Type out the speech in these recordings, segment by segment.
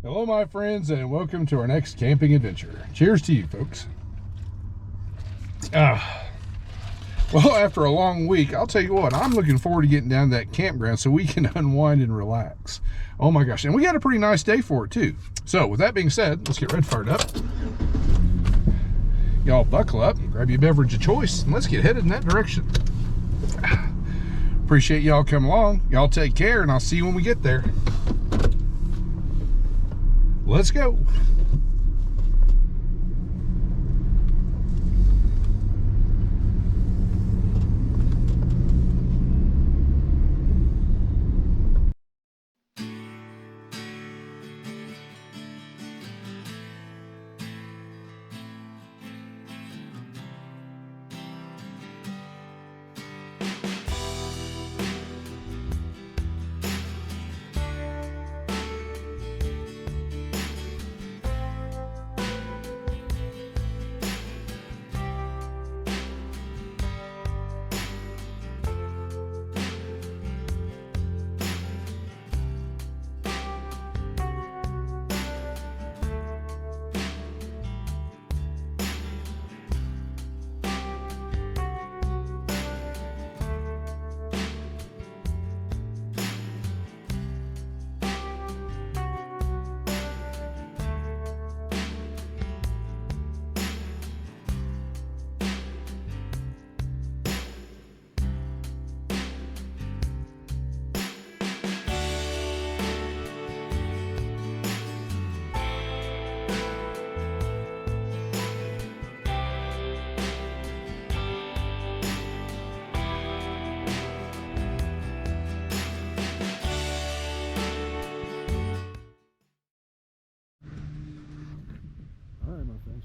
Hello, my friends, and welcome to our next camping adventure. Cheers to you, folks. Well, after a long week, I'll tell you what, I'm looking forward to getting down to that campground so we can unwind and relax. Oh my gosh, and we got a pretty nice day for it too. So with that being said, let's get red fired up. Y'all buckle up, grab your beverage of choice, and let's get headed in that direction. Appreciate y'all coming along. Y'all take care, and I'll see you when we get there. Let's go.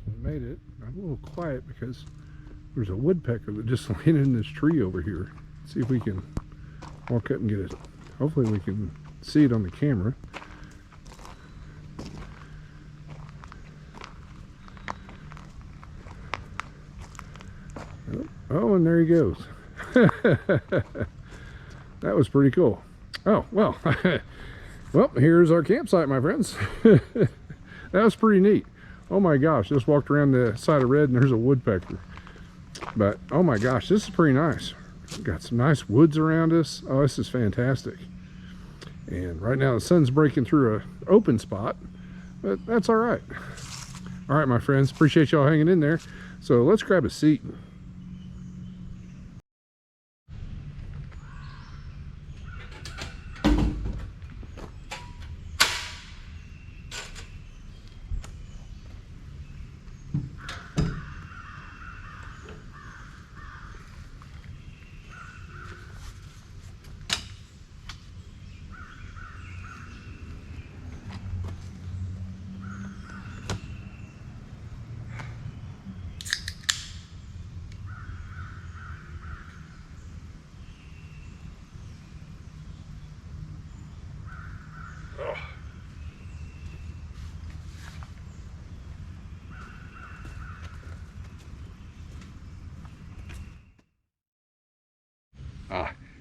We made it. I'm a little quiet because there's a woodpecker that just landed in this tree over here. Let's see if we can walk up and get it. Hopefully we can see it on the camera. Oh, and there he goes. That was pretty cool. Oh, well. Well, here's our campsite, my friends. That was pretty neat. Oh my gosh, just walked around the side of red and there's a woodpecker. But oh my gosh, this is pretty nice. Got some nice woods around us. Oh, this is fantastic. And right now the sun's breaking through an open spot, but that's all right. All right, my friends, appreciate y'all hanging in there. So let's grab a seat.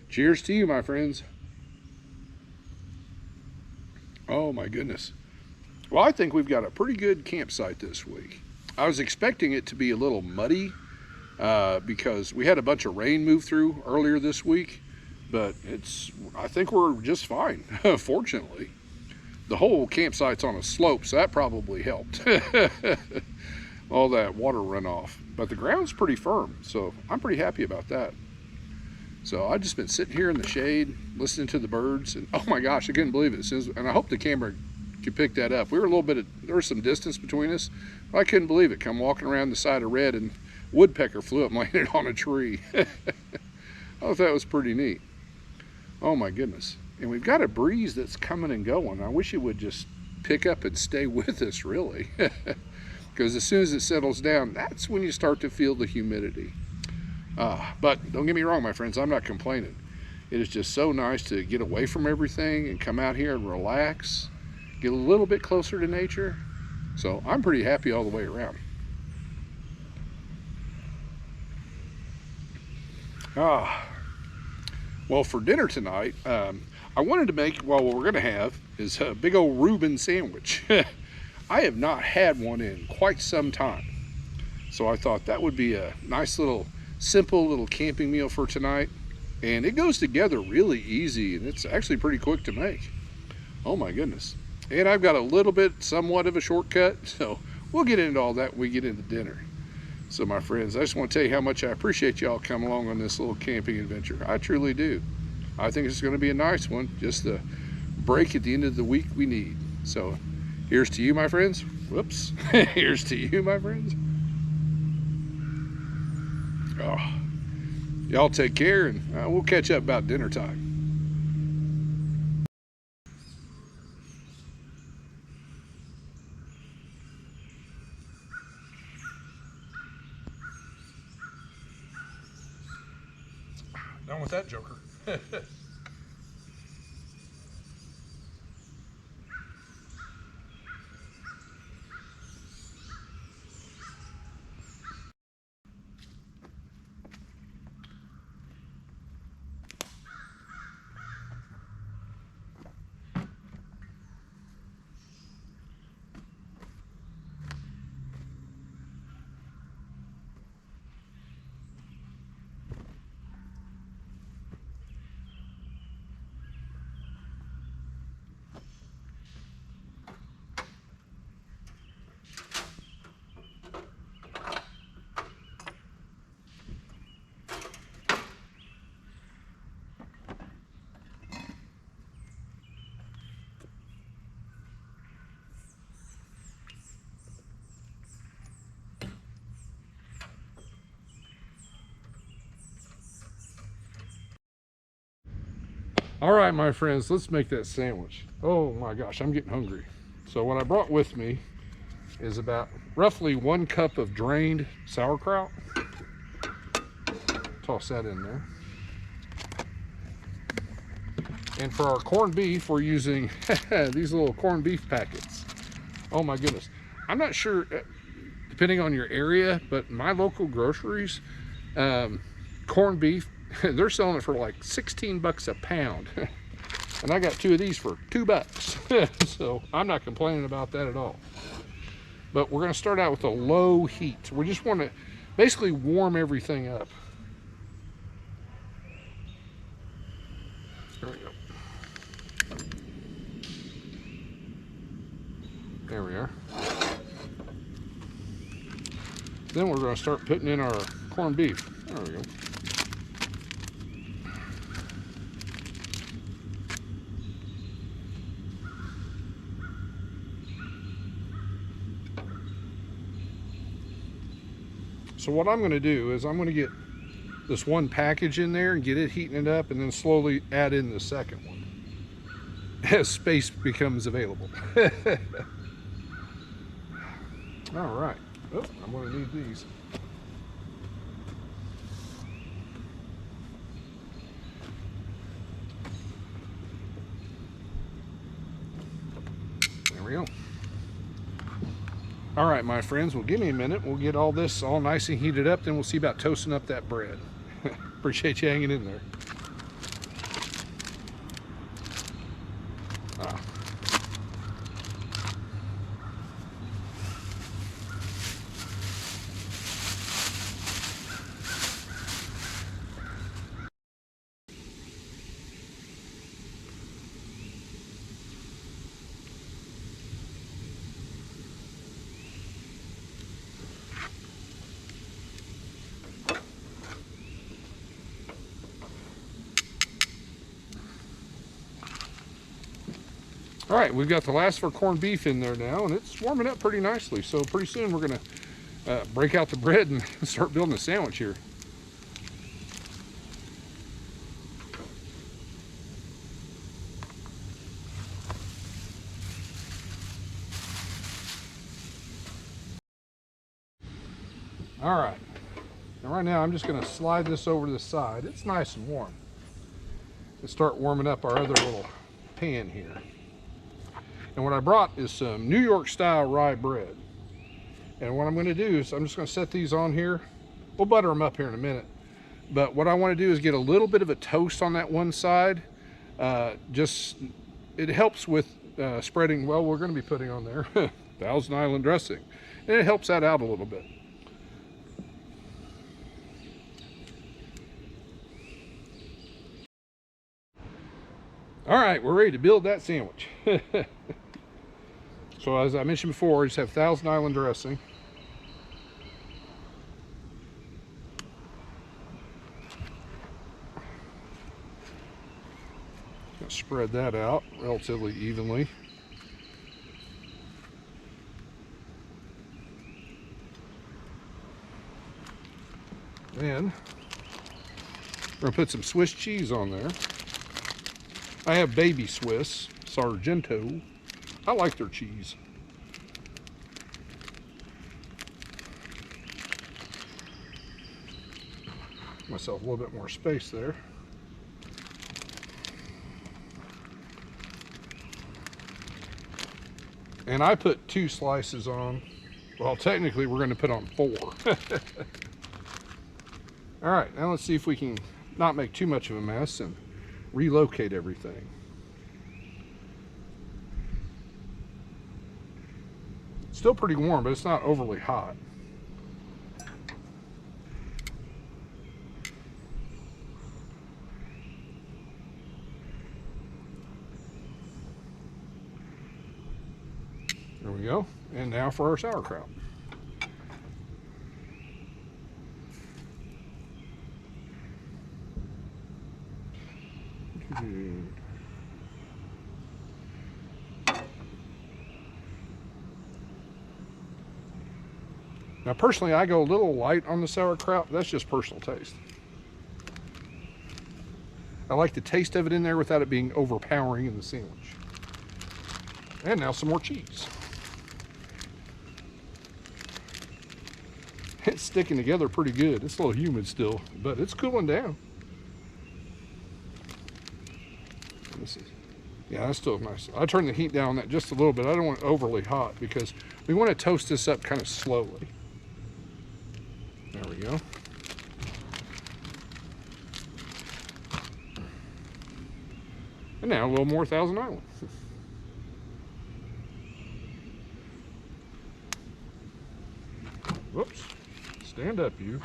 Cheers to you, my friends. Oh my goodness. Well, I think we've got a pretty good campsite this week. I was expecting it to be a little muddy because we had a bunch of rain move through earlier this week, but I think we're just fine, fortunately. The whole campsite's on a slope, so that probably helped. All that water runoff. But the ground's pretty firm, so I'm pretty happy about that. So I've just been sitting here in the shade, listening to the birds, and oh my gosh, I couldn't believe it. And I hope the camera could pick that up. There was some distance between us, but I couldn't believe it. Come walking around the side of red, and woodpecker flew up and landed on a tree. I thought that was pretty neat. Oh my goodness. And we've got a breeze that's coming and going. I wish it would just pick up and stay with us, really. Because as soon as it settles down, that's when you start to feel the humidity. But don't get me wrong, my friends, I'm not complaining. It is just so nice to get away from everything and come out here and relax, get a little bit closer to nature. So I'm pretty happy all the way around. Well, for dinner tonight, I wanted to make, well, what we're going to have is a big old Reuben sandwich. I have not had one in quite some time. So I thought that would be a nice little, simple little camping meal for tonight. And it goes together really easy, and it's actually pretty quick to make. Oh my goodness. And I've got a little bit, somewhat of a shortcut, so we'll get into all that when we get into dinner. So my friends, I just want to tell you how much I appreciate y'all coming along on this little camping adventure. I truly do. I think it's going to be a nice one, just the break at the end of the week we need. So here's to you, my friends. Whoops. Here's to you, my friends. Oh, y'all take care, and we'll catch up about dinner time. Done with that joker. All right, my friends, let's make that sandwich. Oh my gosh, I'm getting hungry. So what I brought with me is about roughly 1 cup of drained sauerkraut. Toss that in there. And for our corned beef, we're using these little corned beef packets. Oh my goodness. I'm not sure, depending on your area, but my local groceries, corned beef, they're selling it for like 16 bucks a pound. And I got 2 of these for $2. So I'm not complaining about that at all. But we're going to start out with a low heat. We just want to basically warm everything up. There we go. There we are. Then we're going to start putting in our corned beef. There we go. So what I'm going to do is I'm going to get this one package in there and get it heating it up, and then slowly add in the second one as space becomes available. All right. Oh, I'm going to need these. There we go. All right, my friends, well, give me a minute. We'll get all this all nice and heated up, then we'll see about toasting up that bread. Appreciate you hanging in there. All right, we've got the last of our corned beef in there now, and it's warming up pretty nicely. So pretty soon we're going to break out the bread and start building a sandwich here. All right, and right now I'm just going to slide this over to the side. It's nice and warm. And start warming up our other little pan here. And what I brought is some New York style rye bread. And what I'm going to do is I'm just going to set these on here. We'll butter them up here in a minute. But what I want to do is get a little bit of a toast on that one side. It helps with spreading, well, we're going to be putting on there Thousand Island dressing. And it helps that out a little bit. All right, we're ready to build that sandwich. So as I mentioned before, I just have Thousand Island dressing. Spread that out relatively evenly. Then we're going to put some Swiss cheese on there. I have baby Swiss, Sargento. I like their cheese. Myself a little bit more space there. And I put 2 slices on. Well, technically we're going to put on 4. All right, now let's see if we can not make too much of a mess and relocate everything. It's still pretty warm, but it's not overly hot. There we go. And now for our sauerkraut. Now personally, I go a little light on the sauerkraut. That's just personal taste. I like the taste of it in there without it being overpowering in the sandwich. And now some more cheese. It's sticking together pretty good. It's a little humid still, but it's cooling down. This is, yeah, that's still nice. I turned the heat down on that just a little bit. I don't want it overly hot because we want to toast this up kind of slowly. There we go. And now a little more Thousand Island. Whoops. Stand up, you.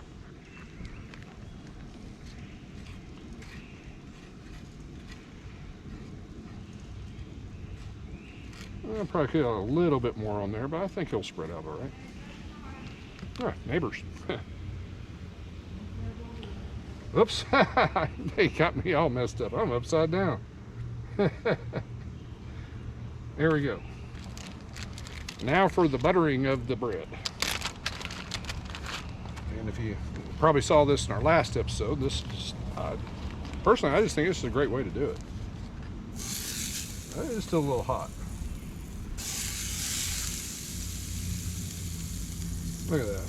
I'll probably put a little bit more on there, but I think it'll spread out all right. All right, neighbors. Oops. They got me all messed up. I'm upside down. There we go. Now for the buttering of the bread. And if you probably saw this in our last episode, this personally, I just think this is a great way to do it. It is still a little hot. Look at that.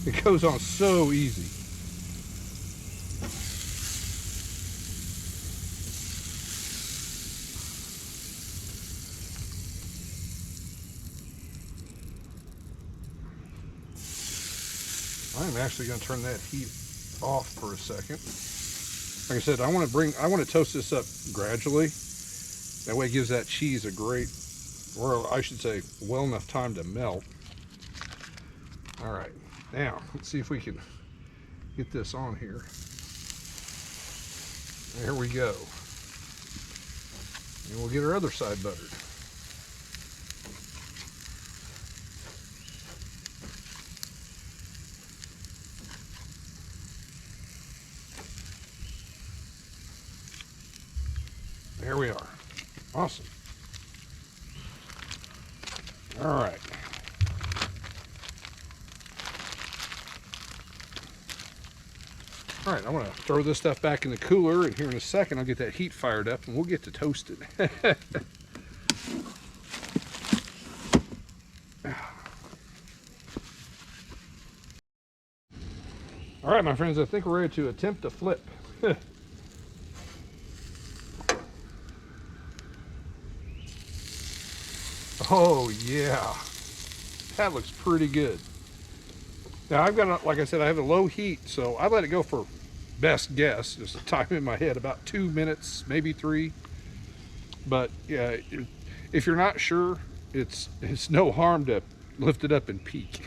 It goes on so easy. I'm actually going to turn that heat off for a second. Like I said, I want to toast this up gradually. That way it gives that cheese a great, or I should say, well enough time to melt. All right, now let's see if we can get this on here. There we go. And we'll get our other side buttered. There we are. Awesome. All right. All right, I'm going to throw this stuff back in the cooler, and here in a second I'll get that heat fired up and we'll get to toast it. All right, my friends, I think we're ready to attempt a flip. Oh yeah, that looks pretty good. Now I've got, like I said, I have a low heat, so I let it go for best guess, just a time in my head, about 2 minutes, maybe 3. But yeah, if you're not sure, it's no harm to lift it up and peek.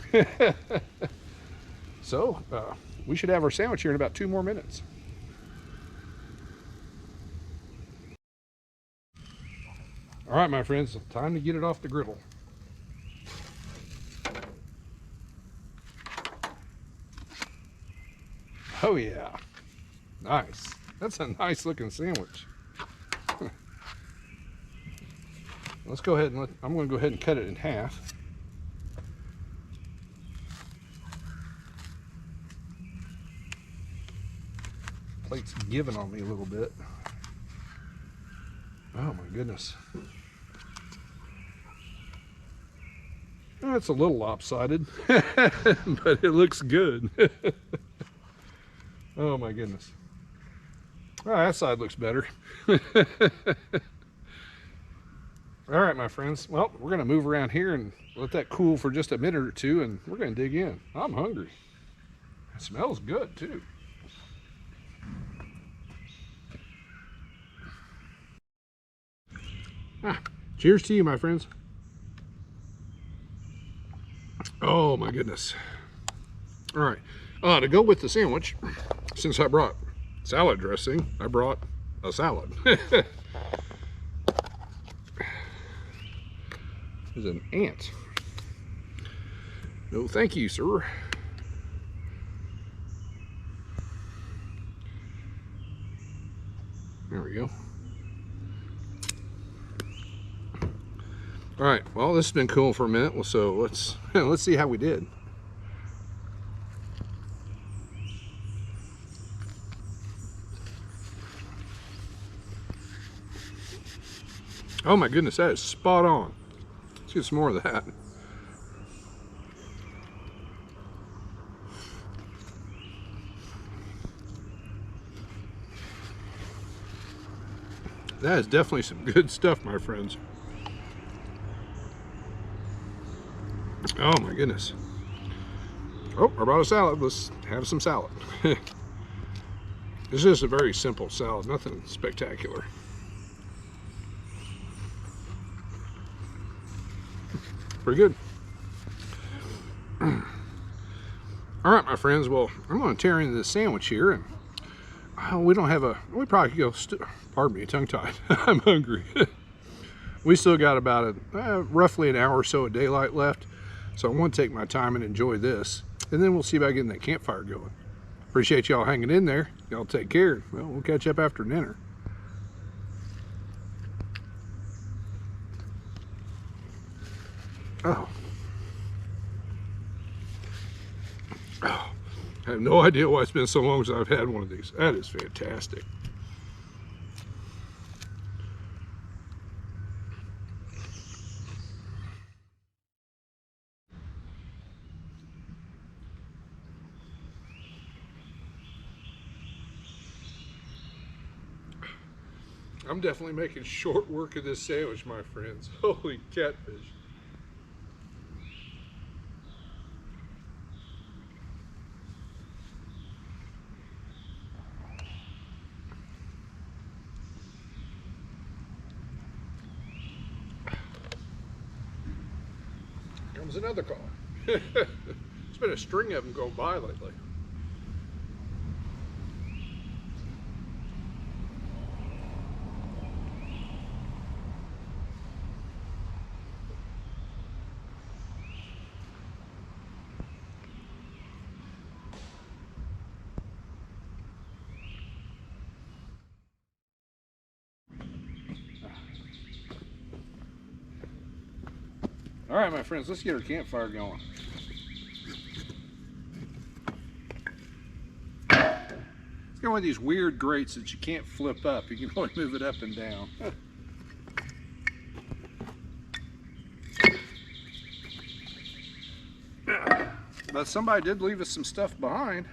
So we should have our sandwich here in about 2 more minutes. All right, my friends, time to get it off the griddle. Oh yeah, nice. That's a nice looking sandwich. Let's go ahead and I'm going to go ahead and cut it in half. Plate's giving on me a little bit. Oh my goodness. It's a little lopsided, but it looks good. Oh my goodness. Oh, that side looks better. All right, my friends. Well, we're going to move around here and let that cool for just a minute or two, and we're going to dig in. I'm hungry. It smells good, too. Cheers to you, my friends. Oh, my goodness. All right. To go with the sandwich, since I brought salad dressing, I brought a salad. There's an ant. No, thank you, sir. There we go. All right. Well, this has been cool for a minute, so let's see how we did. Oh my goodness, that is spot on. Let's get some more of that. That is definitely some good stuff, my friends. Oh my goodness. Oh, I brought a salad. Let's have some salad. This is a very simple salad, nothing spectacular. Pretty good. All right, my friends. Well, I'm going to tear into this sandwich here, and we probably could go. Pardon me, tongue-tied. I'm hungry. We still got about roughly an hour or so of daylight left, so I want to take my time and enjoy this, and then we'll see about getting that campfire going. Appreciate y'all hanging in there. Y'all take care. Well, we'll catch up after dinner. Oh. I have no idea why it's been so long since I've had one of these. That is fantastic. I'm definitely making short work of this sandwich, my friends. Holy catfish. Comes another call. There's been a string of them going by lately. All right, my friends, let's get our campfire going. It's got one of these weird grates that you can't flip up. You can only move it up and down. But somebody did leave us some stuff behind.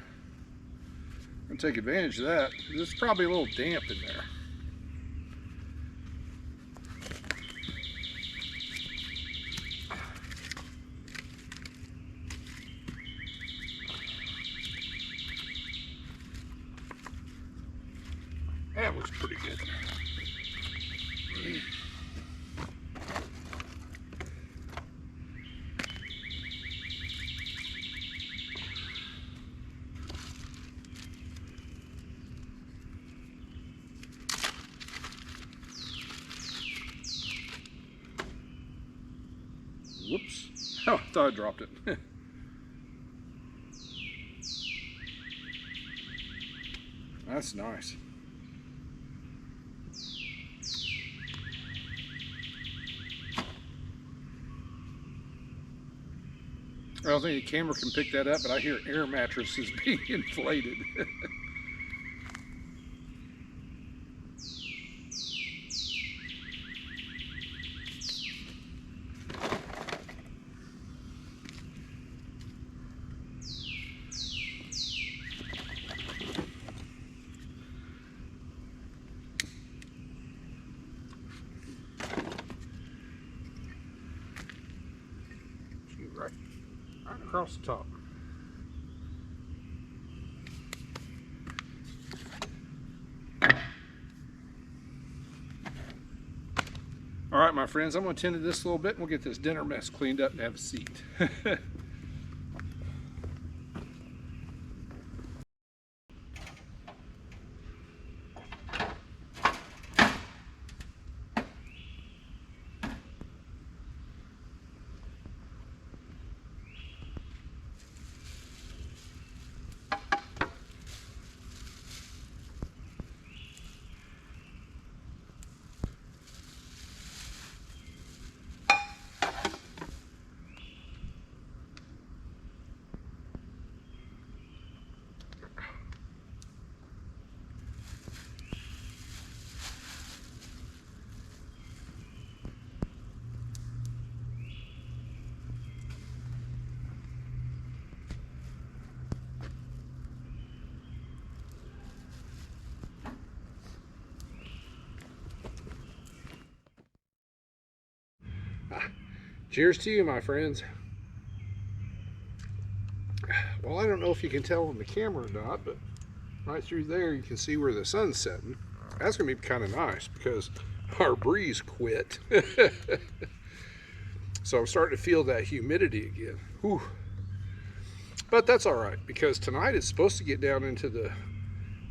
I'm gonna take advantage of that. There's probably a little damp in there. That looks pretty good. Whoops. Oh, I thought I dropped it. That's nice. I don't think the camera can pick that up, but I hear air mattresses being inflated. right across the top. All right, my friends, I'm going to tend to this a little bit and we'll get this dinner mess cleaned up and have a seat. Cheers to you, my friends. Well, I don't know if you can tell on the camera or not, but right through there you can see where the sun's setting. That's going to be kind of nice because our breeze quit. So I'm starting to feel that humidity again. Whew. But that's all right because tonight it's supposed to get down into the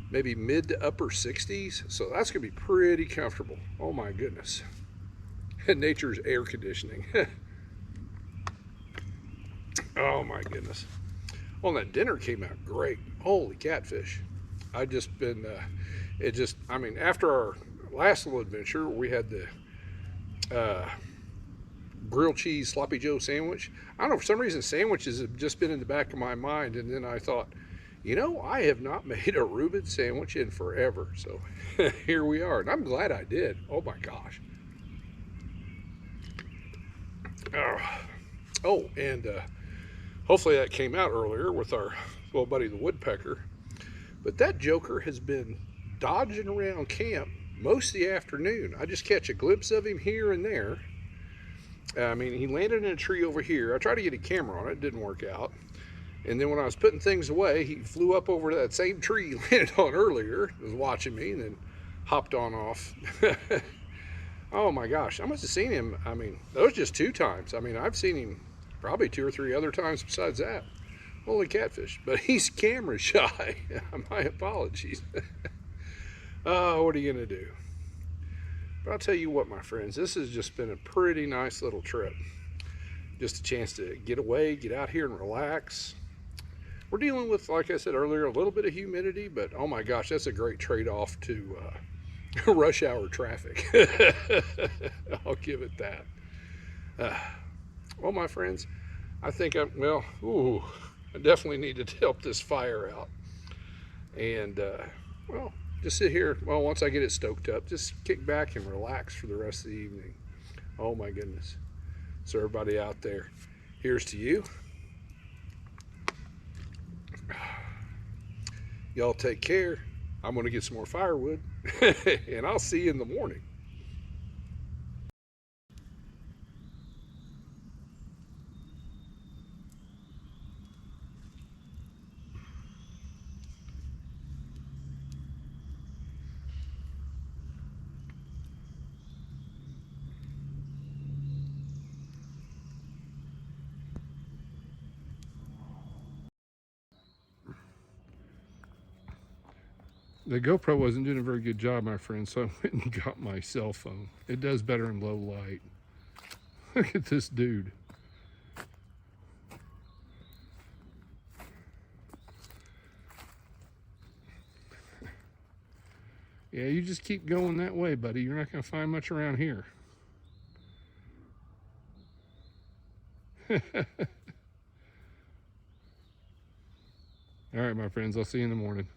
maybe mid to upper 60s. So that's going to be pretty comfortable. Oh my goodness. Nature's air conditioning. Oh my goodness. Well, that dinner came out great. Holy catfish. I just been, I mean, after our last little adventure, we had the grilled cheese sloppy joe sandwich. I don't know, for some reason sandwiches have just been in the back of my mind, and then I thought, you know, I have not made a Reuben sandwich in forever. So here we are, and I'm glad I did. Oh my gosh. Oh, and hopefully that came out earlier with our little buddy the woodpecker. But that joker has been dodging around camp most of the afternoon. I just catch a glimpse of him here and there. I mean, he landed in a tree over here. I tried to get a camera on it, it didn't work out. And then when I was putting things away, he flew up over to that same tree he landed on earlier, was watching me, and then hopped on off. Oh my gosh, I must have seen him. I mean, those just 2 times. I mean, I've seen him probably 2 or 3 other times besides that. Holy catfish. But he's camera shy. My apologies. Oh, what are you going to do? But I'll tell you what, my friends, this has just been a pretty nice little trip. Just a chance to get away, get out here and relax. We're dealing with, like I said earlier, a little bit of humidity, but oh my gosh, that's a great trade-off to rush hour traffic. I'll give it that. Well, my friends, I think I definitely need to help this fire out. And, well, just sit here. Well, once I get it stoked up, just kick back and relax for the rest of the evening. Oh, my goodness. So everybody out there, here's to you. Y'all take care. I'm going to get some more firewood, and I'll see you in the morning. The GoPro wasn't doing a very good job, my friend, so I went and got my cell phone. It does better in low light. Look at this dude. Yeah, you just keep going that way, buddy. You're not going to find much around here. All right, my friends. I'll see you in the morning.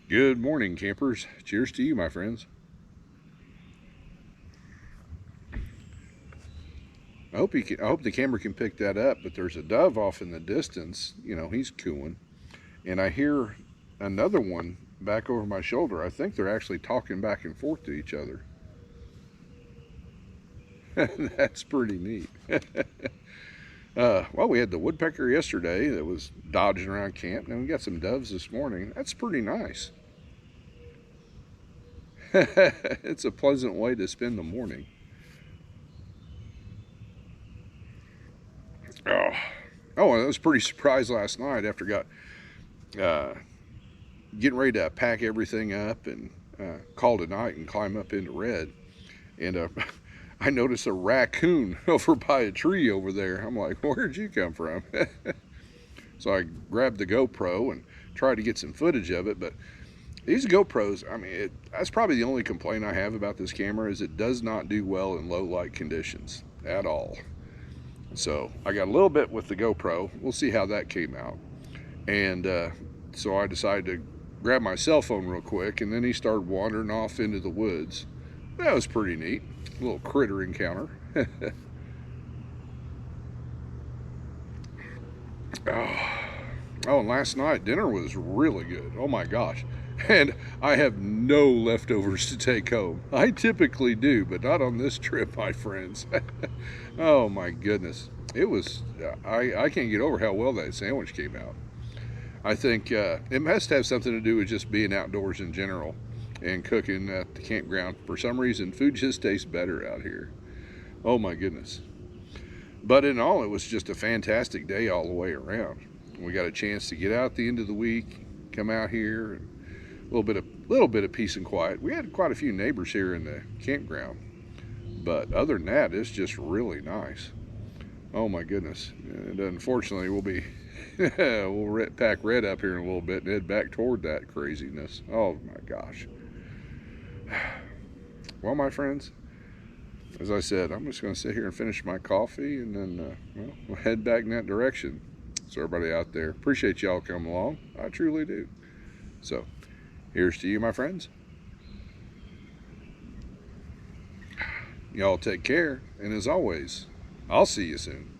Good morning, campers. Cheers to you, my friends. I hope the camera can pick that up, but there's a dove off in the distance. You know, he's cooing. And I hear another one back over my shoulder. I think they're actually talking back and forth to each other. That's pretty neat. Well, we had the woodpecker yesterday that was dodging around camp, and we got some doves this morning. That's pretty nice. It's a pleasant way to spend the morning. Oh, and I was pretty surprised last night after uh, getting ready to pack everything up and call it a night and climb up into red. And I noticed a raccoon over by a tree over there. I'm like, where'd you come from? So I grabbed the GoPro and tried to get some footage of it. But these GoPros, I mean, that's probably the only complaint I have about this camera is it does not do well in low light conditions at all. So I got a little bit with the GoPro. We'll see how that came out. And so I decided to grab my cell phone real quick, and then he started wandering off into the woods. That was pretty neat. A little critter encounter. Oh, and last night dinner was really good. Oh my gosh. And I have no leftovers to take home. I typically do, but not on this trip, my friends. Oh my goodness. It was, I can't get over how well that sandwich came out. I think it must have something to do with just being outdoors in general and cooking at the campground. For some reason, food just tastes better out here. Oh my goodness. But in all, it was just a fantastic day all the way around. We got a chance to get out at the end of the week, come out here, and a little bit of peace and quiet. We had quite a few neighbors here in the campground, but other than that, it's just really nice. Oh my goodness. And unfortunately, we'll pack Red up here in a little bit and head back toward that craziness. Oh my gosh. Well, my friends, as I said, I'm just going to sit here and finish my coffee and then we'll head back in that direction. So everybody out there, appreciate y'all coming along. I truly do. So here's to you, my friends. Y'all take care, and as always, I'll see you soon.